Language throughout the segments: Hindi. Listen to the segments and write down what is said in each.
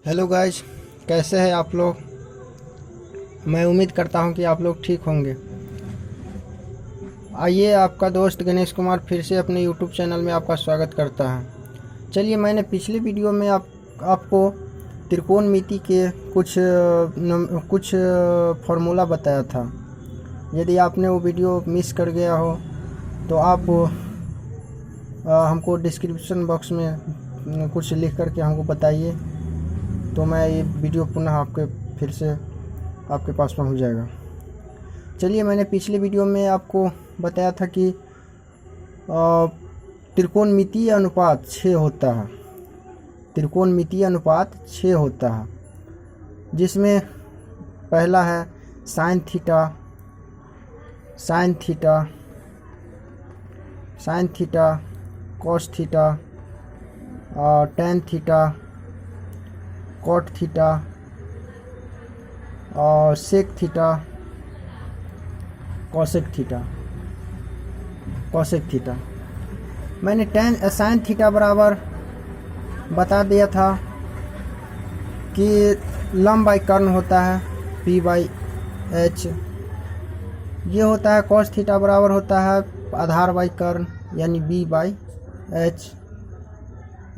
हेलो गाइस, कैसे हैं आप लोग। मैं उम्मीद करता हूं कि आप लोग ठीक होंगे। आइए, आपका दोस्त गणेश कुमार फिर से अपने यूट्यूब चैनल में आपका स्वागत करता है। चलिए, मैंने पिछले वीडियो में आपको त्रिकोणमिति के कुछ फार्मूला बताया था। यदि आपने वो वीडियो मिस कर गया हो तो आप हमको डिस्क्रिप्शन बॉक्स में कुछ लिख करके हमको बताइए, तो मैं ये वीडियो पुनः फिर से आपके पास पहुंच जाएगा। चलिए, मैंने पिछले वीडियो में आपको बताया था कि त्रिकोणमितीय अनुपात 6 होता है। त्रिकोणमितीय अनुपात 6 होता है, जिसमें पहला है sine theta, sine theta, sine theta, cos theta, tan theta, cot theta और sec theta, cosec theta, cosec theta. मैंने साइन थीटा बराबर बता दिया था कि लंब बाई कर्ण होता है पी बाई एच। ये होता है कॉस थीटा बराबर होता है आधार बाई कर्ण यानी बी बाई एच।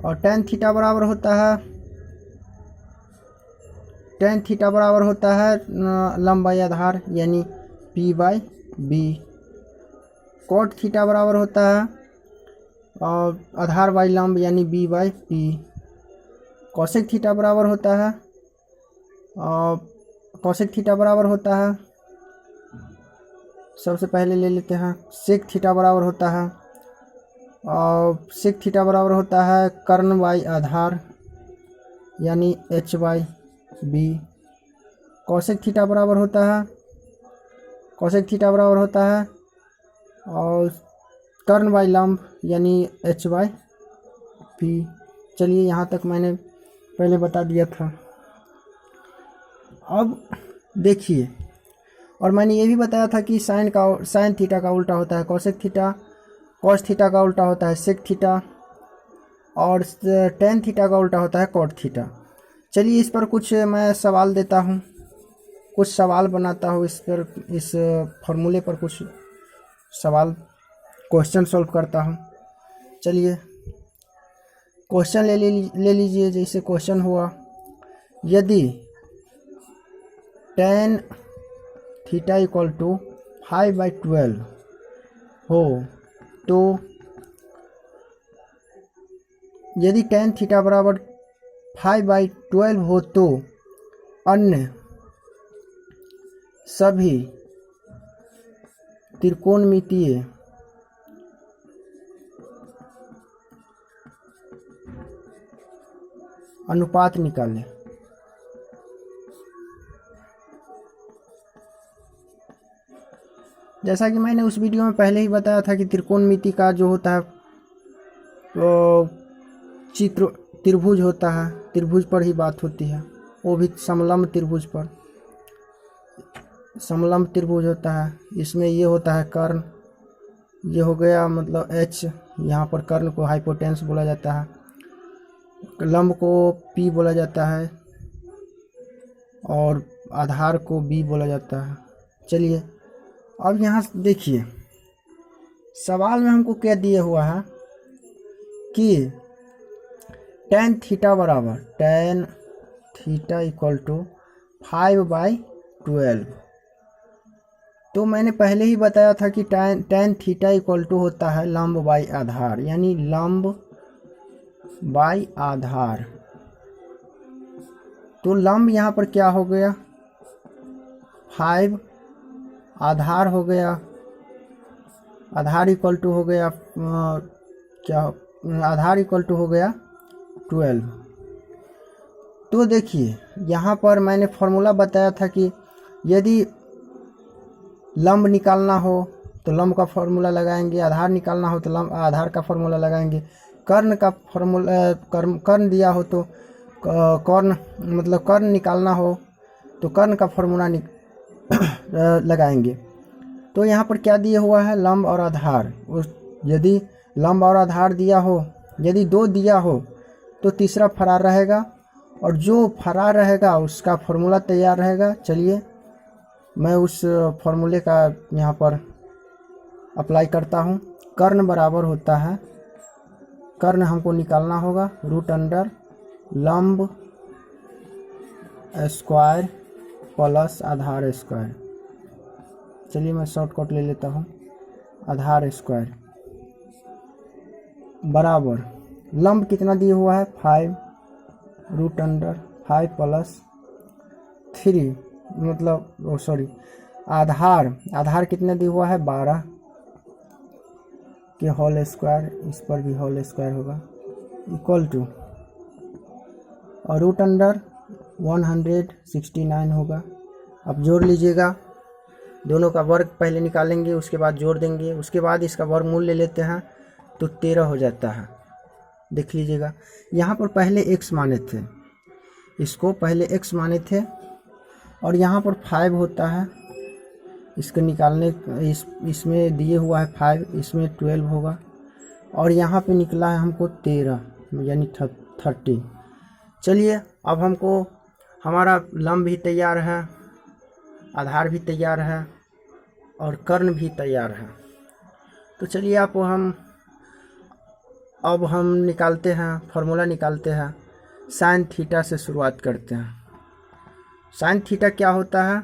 और टेन थीटा बराबर होता है लंब बाई आधार यानी P by B. Cot theta बराबर होता है और आधार बाई लंब यानी B by P. Cosec theta बराबर होता है सबसे पहले ले लेते हैं सेक थीटा बराबर होता है, और सेक थीटा बराबर होता है कर्ण बाई आधार यानी H by B. Cosec theta बराबर होता है और कर्ण बाई लंब यानी एच बाई पी। चलिए, यहाँ तक मैंने पहले बता दिया था। अब देखिए, और मैंने ये भी बताया था कि साइन थीटा का उल्टा होता है कॉसेक थीटा, कॉस थीटा का उल्टा होता है सेक थीटा और टेन थीटा का उल्टा होता है कॉट थीटा। चलिए, इस पर कुछ मैं सवाल देता हूँ, कुछ सवाल बनाता हूँ इस फॉर्मूले पर कुछ सवाल क्वेश्चन सॉल्व करता हूँ। चलिए, क्वेश्चन ले लीजिए। जैसे क्वेश्चन हुआ, यदि टेन थीटा इक्वल टू 5/12 हो तो यदि टेन थीटा बराबर 5/12 हो तो अन्य सभी त्रिकोणमितीय अनुपात निकालें। जैसा कि मैंने उस वीडियो में पहले ही बताया था कि त्रिकोणमिति का जो होता है वो त्रिभुज होता है, त्रिभुज पर ही बात होती है, वो भी समलंब त्रिभुज पर। समलंब त्रिभुज होता है, इसमें ये होता है कर्ण, ये हो गया मतलब एच, यहाँ पर कर्ण को हाइपोटेन्स बोला जाता है, लंब को पी बोला जाता है और आधार को बी बोला जाता है। चलिए, अब यहाँ देखिए, सवाल में हमको क्या दिया हुआ है कि टेन थीटा इक्वल टू 5/12। तो मैंने पहले ही बताया था कि टेन थीटा इक्वल टू होता है लंब बाई आधार यानी लंब बाई आधार। तो लंब यहाँ पर क्या हो गया 5, आधार हो गया, आधार इक्वल टू हो गया आधार इक्वल टू हो गया 12। तो देखिए, यहाँ पर मैंने फॉर्मूला बताया था कि यदि लंब निकालना हो तो लंब का फॉर्मूला लगाएंगे, आधार निकालना हो तो लंब आधार का फॉर्मूला लगाएंगे, कर्ण का फॉर्मूला कर्ण दिया हो तो कर्ण निकालना हो तो कर्ण का फॉर्मूला लगाएंगे। तो यहाँ पर क्या दिया हुआ है लंब और आधार। यदि लंब और आधार दिया हो, यदि 2 दिया हो तो तीसरा फरार रहेगा और जो फरार रहेगा उसका फॉर्मूला तैयार रहेगा। चलिए मैं उस फॉर्मूले का यहाँ पर अप्लाई करता हूँ। कर्ण बराबर होता है, कर्ण हमको निकालना होगा रूट अंडर लंब स्क्वायर प्लस आधार स्क्वायर। चलिए मैं शॉर्टकट ले लेता हूँ, आधार स्क्वायर बराबर लंब कितना दिया हुआ है 5 रूट अंडर 5 प्लस 3 मतलब सॉरी आधार कितना दिया हुआ है 12 के होल स्क्वायर, इस पर भी होल स्क्वायर होगा इक्वल टू, और रूट अंडर 169 होगा। अब जोड़ लीजिएगा, दोनों का वर्ग पहले निकालेंगे उसके बाद जोड़ देंगे, उसके बाद इसका वर्गमूल ले लेते हैं तो 13 हो जाता है। देख लीजिएगा यहाँ पर पहले x माने थे, इसको पहले x माने थे और यहाँ पर 5 होता है, इसको निकालने इसमें दिए हुआ है 5, इसमें 12 होगा और यहाँ पे निकला है हमको 13 यानी 30। चलिए अब हमको हमारा लंब भी तैयार है, आधार भी तैयार है और कर्ण भी तैयार है। तो चलिए अब हम निकालते हैं, फार्मूला निकालते हैं। साइन थीटा से शुरुआत करते हैं। साइन थीटा क्या होता है,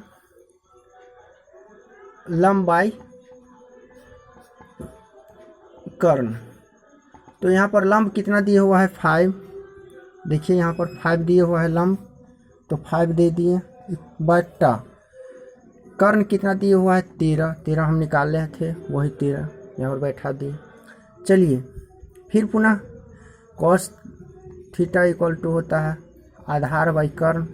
लंब बाई कर्ण। तो यहाँ पर लंब कितना दिया हुआ है 5, देखिए यहाँ पर 5 दिया हुआ है लंब, तो 5 दे दिए बट्टा कर्ण कितना दिया हुआ है 13 हम निकाल रहे थे, वही 13 यहाँ पर बैठा दिए। चलिए फिर पुनः कॉस थीटा इक्वल टू होता है आधार बाई कर्ण।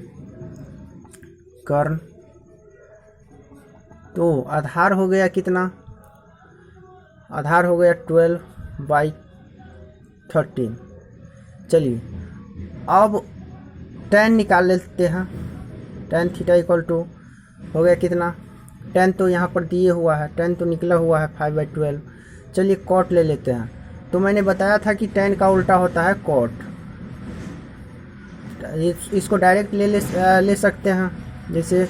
तो आधार हो गया कितना, आधार हो गया 12/13। चलिए अब tan निकाल लेते हैं। tan थीटा इक्वल टू हो गया कितना, tan तो यहाँ पर दिए हुआ है, tan तो निकला हुआ है 5/12। चलिए कॉट ले लेते हैं। तो मैंने बताया था कि tan का उल्टा होता है कॉट, इसको डायरेक्ट ले सकते हैं। जैसे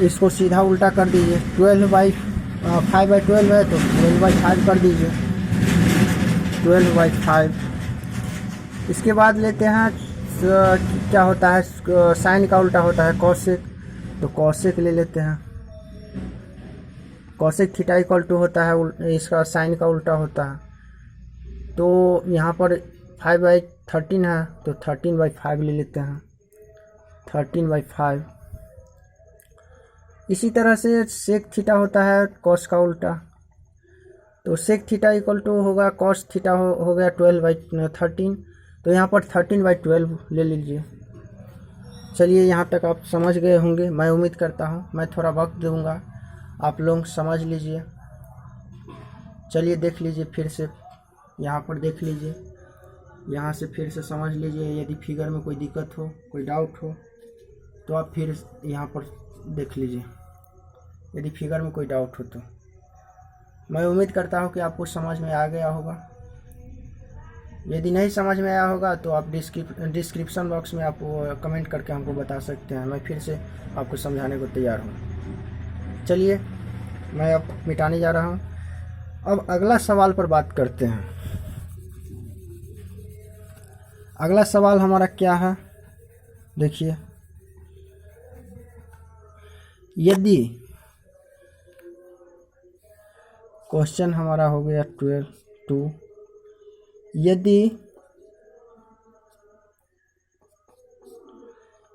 इसको सीधा उल्टा कर दीजिए, 5/12 है तो 12/5 कर दीजिए, 12/5। इसके बाद लेते हैं क्या होता है, साइन का उल्टा होता है कॉसेक, तो कॉसेक ले लेते हैं। कॉसेक थीटा इक्वल टू होता है इसका साइन का उल्टा होता है। तो यहाँ पर 5/13 है तो 13/5 ले लेते हैं, 13/5। इसी तरह से सेक थीटा होता है कॉस का उल्टा, तो सेक थीटा इक्वल टू होगा कॉस थीटा हो गया 12/13, तो यहाँ पर 13/12 ले लीजिए। चलिए यहाँ तक आप समझ गए होंगे, मैं उम्मीद करता हूँ। मैं थोड़ा वक्त दूंगा, आप लोग समझ लीजिए। चलिए देख लीजिए फिर से, यहाँ पर देख लीजिए, यहाँ से फिर से समझ लीजिए। यदि फिगर में कोई दिक्कत हो, कोई डाउट हो तो आप फिर यहाँ पर देख लीजिए, यदि फिगर में कोई डाउट हो तो। मैं उम्मीद करता हूँ कि आपको समझ में आ गया होगा। यदि नहीं समझ में आया होगा तो आप डिस्क्रिप्शन बॉक्स में आप कमेंट करके हमको बता सकते हैं, मैं फिर से आपको समझाने को तैयार हूँ। चलिए मैं अब मिटाने जा रहा हूँ। अब अगला सवाल पर बात करते हैं। अगला सवाल हमारा क्या है, देखिए, यदि क्वेश्चन हमारा हो गया 12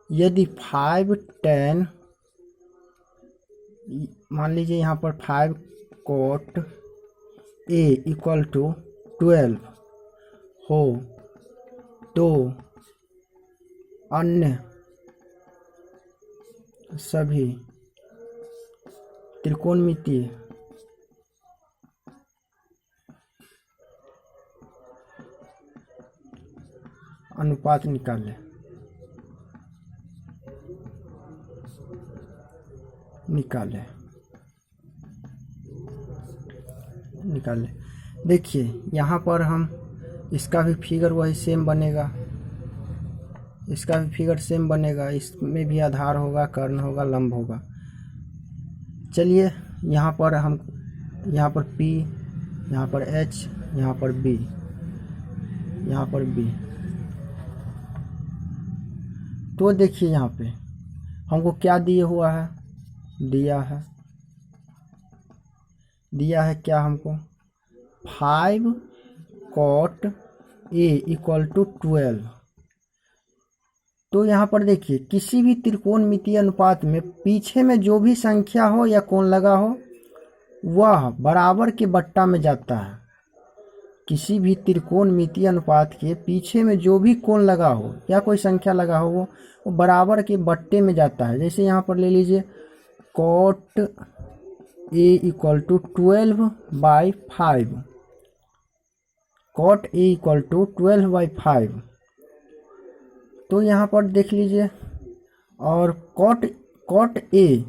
यदि 5 tan, मान लीजिए यहाँ पर 5 cot A इक्वल टू 12 हो तो अन्य सभी त्रिकोणमितीय अनुपात निकाले। देखिए यहाँ पर हम इसका भी फिगर वही सेम बनेगा, इसका भी फिगर सेम बनेगा, इसमें भी आधार होगा, कर्ण होगा, लंब होगा। चलिए यहाँ पर P, यहाँ पर H, यहाँ पर B, यहाँ पर B। तो देखिए यहाँ पे हमको क्या दिया हुआ है, दिया है क्या हमको 5 cot A इक्वल टू 12। तो यहाँ पर देखिए किसी भी त्रिकोणमितीय अनुपात में पीछे में जो भी संख्या हो या कोण लगा हो वह बराबर के बट्टा में जाता है। किसी भी त्रिकोणमितीय अनुपात के पीछे में जो भी कोण लगा हो या कोई संख्या लगा हो वो बराबर के बट्टे में जाता है। जैसे यहाँ पर ले लीजिए cot A equal to 12/5, cot A equal to 12/5। तो यहाँ पर देख लीजिए, और cot A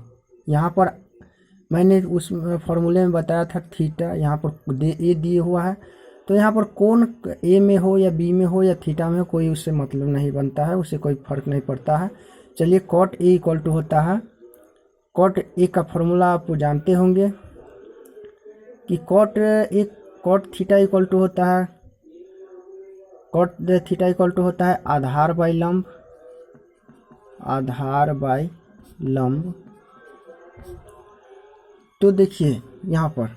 यहाँ पर मैंने उस फॉर्मूले में बताया था थीटा, यहाँ पर ए दिए हुआ है। तो यहाँ पर कोण ए में हो या बी में हो या थीटा में हो कोई उससे मतलब नहीं बनता है, उससे कोई फर्क नहीं पड़ता है। चलिए cot A इक्वल टू होता है, cot A का फॉर्मूला आप जानते होंगे कि cot थीटा इक्वल टू होता है, cot थीटा इक्वल टू होता है आधार बाई लंब। तो देखिए यहाँ पर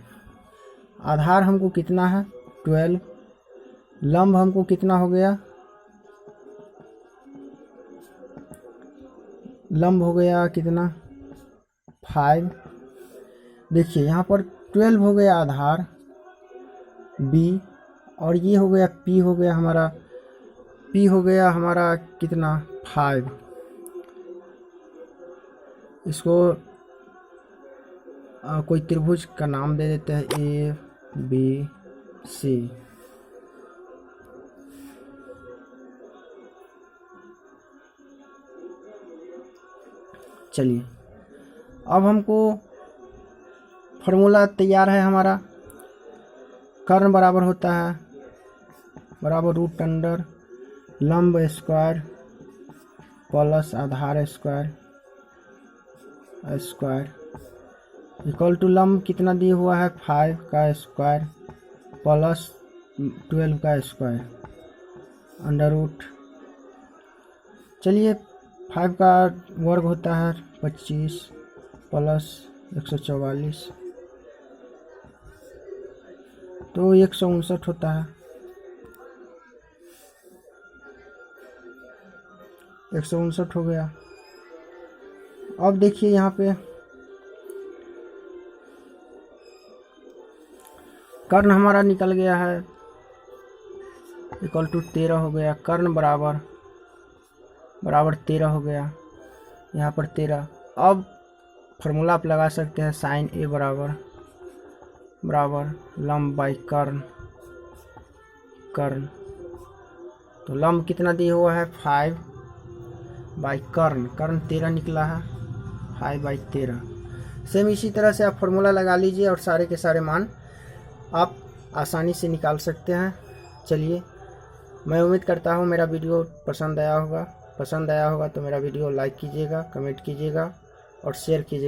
आधार हमको कितना है 12, लंब हमको कितना हो गया, लंब हो गया कितना 5। देखिए यहाँ पर 12 हो गया आधार B, और ये हो गया P हो गया हमारा कितना 5। इसको कोई त्रिभुज का नाम दे देते हैं ABC। चलिए अब हमको फॉर्मूला तैयार है हमारा। कर्ण बराबर होता है बराबर रूट अंडर लंब स्क्वायर प्लस आधार स्क्वायर इक्वल टू लंब कितना दिया हुआ है 5 का स्क्वायर प्लस 12 का स्क्वायर अंडर रूट। चलिए 5 का वर्ग होता है 25 प्लस 144, तो 159 होता है, 159 हो गया। अब देखिए यहाँ पे कर्ण हमारा निकल गया है इक्वल टू 13 हो गया, कर्ण बराबर 13 हो गया, यहाँ पर 13। अब फॉर्मूला आप लगा सकते हैं साइन ए बराबर लंब बाई कर्ण। तो लंब कितना दिया हुआ है 5 बाई कर्ण 13 निकला है 5/13। सेम इसी तरह से आप फॉर्मूला लगा लीजिए और सारे के सारे मान आप आसानी से निकाल सकते हैं। चलिए मैं उम्मीद करता हूँ मेरा वीडियो पसंद आया होगा तो मेरा वीडियो लाइक कीजिएगा, कमेंट कीजिएगा और शेयर कीजिएगा।